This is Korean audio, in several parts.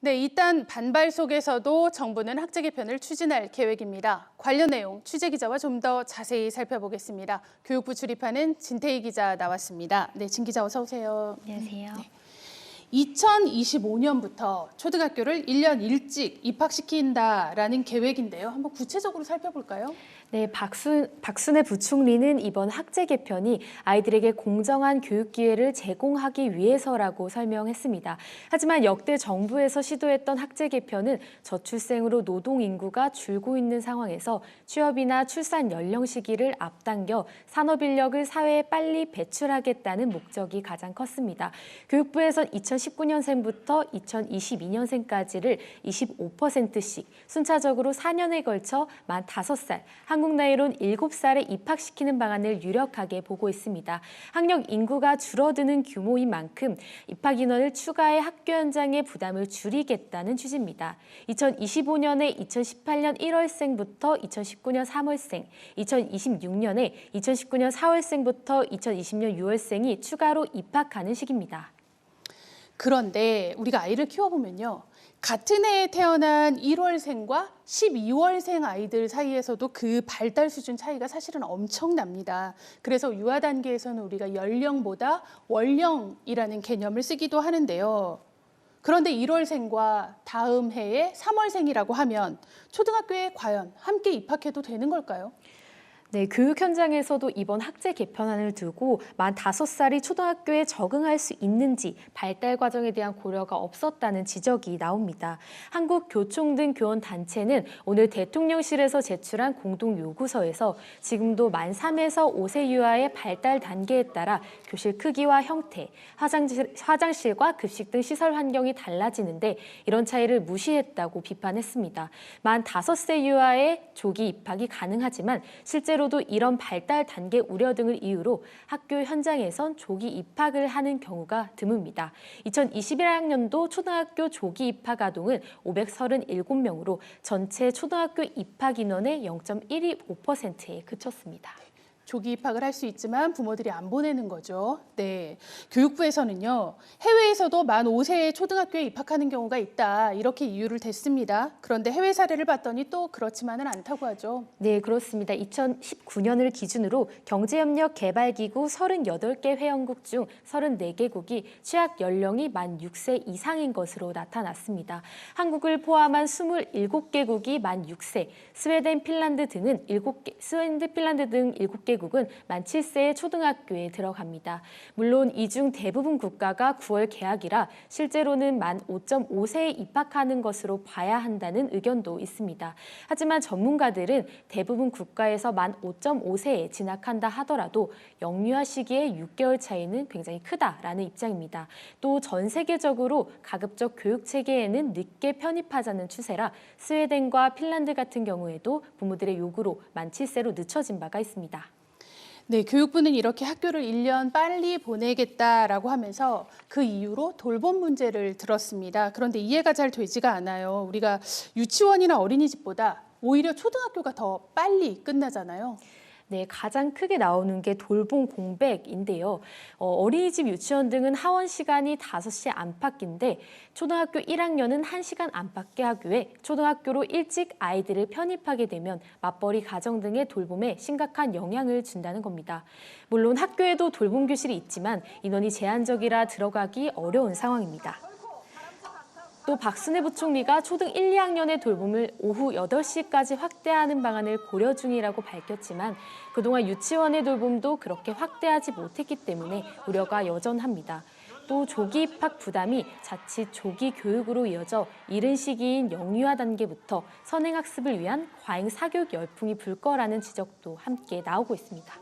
네, 일단 반발 속에서도 정부는 학제 개편을 추진할 계획입니다. 관련 내용 취재 기자와 좀 더 자세히 살펴보겠습니다. 교육부 출입하는 진태희 기자 나왔습니다. 네, 진 기자 어서 오세요. 안녕하세요. 네. 2025년부터 초등학교를 1년 일찍 입학시킨다라는 계획인데요. 한번 구체적으로 살펴볼까요? 네, 박순애 부총리는 이번 학제 개편이 아이들에게 공정한 교육 기회를 제공하기 위해서라고 설명했습니다. 하지만 역대 정부에서 시도했던 학제 개편은 저출생으로 노동 인구가 줄고 있는 상황에서 취업이나 출산 연령 시기를 앞당겨 산업 인력을 사회에 빨리 배출하겠다는 목적이 가장 컸습니다. 교육부에선 2019년생부터 2022년생까지를 25%씩 순차적으로 4년에 걸쳐 만 5살, 한국 나이로는 7살에 입학시키는 방안을 유력하게 보고 있습니다. 학령 인구가 줄어드는 규모인 만큼 입학 인원을 추가해 학교 현장의 부담을 줄이겠다는 취지입니다. 2025년에 2018년 1월생부터 2019년 3월생, 2026년에 2019년 4월생부터 2020년 6월생이 추가로 입학하는 시기입니다. 그런데 우리가 아이를 키워보면요. 같은 해에 태어난 1월생과 12월생 아이들 사이에서도 그 발달 수준 차이가 사실은 엄청납니다. 그래서 유아 단계에서는 우리가 연령보다 월령이라는 개념을 쓰기도 하는데요. 그런데 1월생과 다음 해에 3월생이라고 하면 초등학교에 과연 함께 입학해도 되는 걸까요? 네, 교육 현장에서도 이번 학제 개편안을 두고 만 5살이 초등학교에 적응할 수 있는지 발달 과정에 대한 고려가 없었다는 지적이 나옵니다. 한국교총 등 교원단체는 오늘 대통령실에서 제출한 공동 요구서에서 지금도 만 3에서 5세 유아의 발달 단계에 따라 교실 크기와 형태, 화장실과 급식 등 시설 환경이 달라지는데 이런 차이를 무시했다고 비판했습니다. 만 5세 유아의 조기 입학이 가능하지만 실제로도 이런 발달 단계 우려 등을 이유로 학교 현장에선 조기 입학을 하는 경우가 드뭅니다. 2021학년도 초등학교 조기 입학 아동은 537명으로 전체 초등학교 입학 인원의 0.125%에 그쳤습니다. 조기 입학을 할 수 있지만 부모들이 안 보내는 거죠. 네, 교육부에서는요. 해외에서도 만 5세에 초등학교에 입학하는 경우가 있다. 이렇게 이유를 댔습니다. 그런데 해외 사례를 봤더니 또 그렇지만은 않다고 하죠. 네, 그렇습니다. 2019년을 기준으로 경제협력개발기구 38개 회원국 중 34개국이 취약 연령이 만 6세 이상인 것으로 나타났습니다. 한국을 포함한 27개국이 만 6세, 스웨덴, 핀란드 등 7개국은 만 7세의 초등학교에 들어갑니다. 물론 이 중 대부분 국가가 9월 개학이라 실제로는 만 5.5세에 입학하는 것으로 봐야 한다는 의견도 있습니다. 하지만 전문가들은 대부분 국가에서 만 5.5세에 진학한다 하더라도 영유아 시기의 6개월 차이는 굉장히 크다라는 입장입니다. 또 전 세계적으로 가급적 교육 체계에는 늦게 편입하자는 추세라 스웨덴과 핀란드 같은 경우에도 부모들의 요구로 만 7세로 늦춰진 바가 있습니다. 네, 교육부는 이렇게 학교를 1년 빨리 보내겠다라고 하면서 그 이유로 돌봄 문제를 들었습니다. 그런데 이해가 잘 되지가 않아요. 우리가 유치원이나 어린이집보다 오히려 초등학교가 더 빨리 끝나잖아요. 네, 가장 크게 나오는 게 돌봄 공백인데요. 어린이집, 유치원 등은 하원 시간이 5시 안팎인데 초등학교 1학년은 1시간 안팎의 하교에 초등학교로 일찍 아이들을 편입하게 되면 맞벌이 가정 등의 돌봄에 심각한 영향을 준다는 겁니다. 물론 학교에도 돌봄 교실이 있지만 인원이 제한적이라 들어가기 어려운 상황입니다. 또 박순애 부총리가 초등 1, 2학년의 돌봄을 오후 8시까지 확대하는 방안을 고려 중이라고 밝혔지만 그동안 유치원의 돌봄도 그렇게 확대하지 못했기 때문에 우려가 여전합니다. 또 조기 입학 부담이 자칫 조기 교육으로 이어져 이른 시기인 영유아 단계부터 선행학습을 위한 과잉 사교육 열풍이 불 거라는 지적도 함께 나오고 있습니다.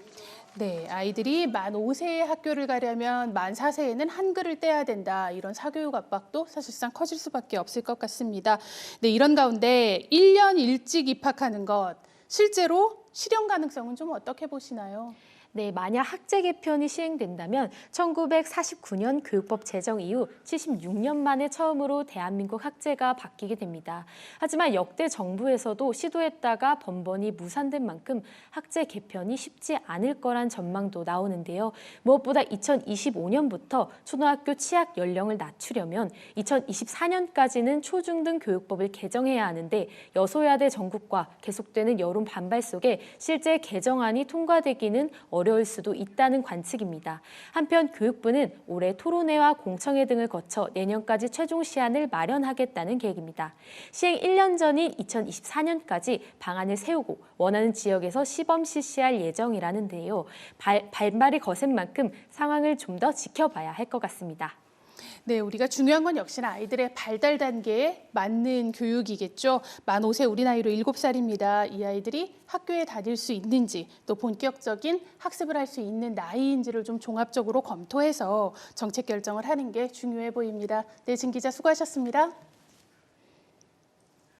네, 아이들이 만 5세에 학교를 가려면 만 4세에는 한글을 떼야 된다. 이런 사교육 압박도 사실상 커질 수밖에 없을 것 같습니다. 네, 이런 가운데 1년 일찍 입학하는 것, 실제로 실현 가능성은 좀 어떻게 보시나요? 네, 만약 학제 개편이 시행된다면 1949년 교육법 제정 이후 76년 만에 처음으로 대한민국 학제가 바뀌게 됩니다. 하지만 역대 정부에서도 시도했다가 번번이 무산된 만큼 학제 개편이 쉽지 않을 거란 전망도 나오는데요. 무엇보다 2025년부터 초등학교 취학 연령을 낮추려면 2024년까지는 초중등 교육법을 개정해야 하는데 여소야대 전국과 계속되는 여론 반발 속에 실제 개정안이 통과되기는 어려울 수도 있다는 관측입니다. 한편 교육부는 올해 토론회와 공청회 등을 거쳐 내년까지 최종 시안을 마련하겠다는 계획입니다. 시행 1년 전인 2024년까지 방안을 세우고 원하는 지역에서 시범 실시할 예정이라는데요. 반발이 거센 만큼 상황을 좀 더 지켜봐야 할 것 같습니다. 네, 우리가 중요한 건 역시나 아이들의 발달 단계에 맞는 교육이겠죠. 만 5세 우리 나이로 7살입니다. 이 아이들이 학교에 다닐 수 있는지 또 본격적인 학습을 할 수 있는 나이인지를 좀 종합적으로 검토해서 정책 결정을 하는 게 중요해 보입니다. 네, 진 기자 수고하셨습니다.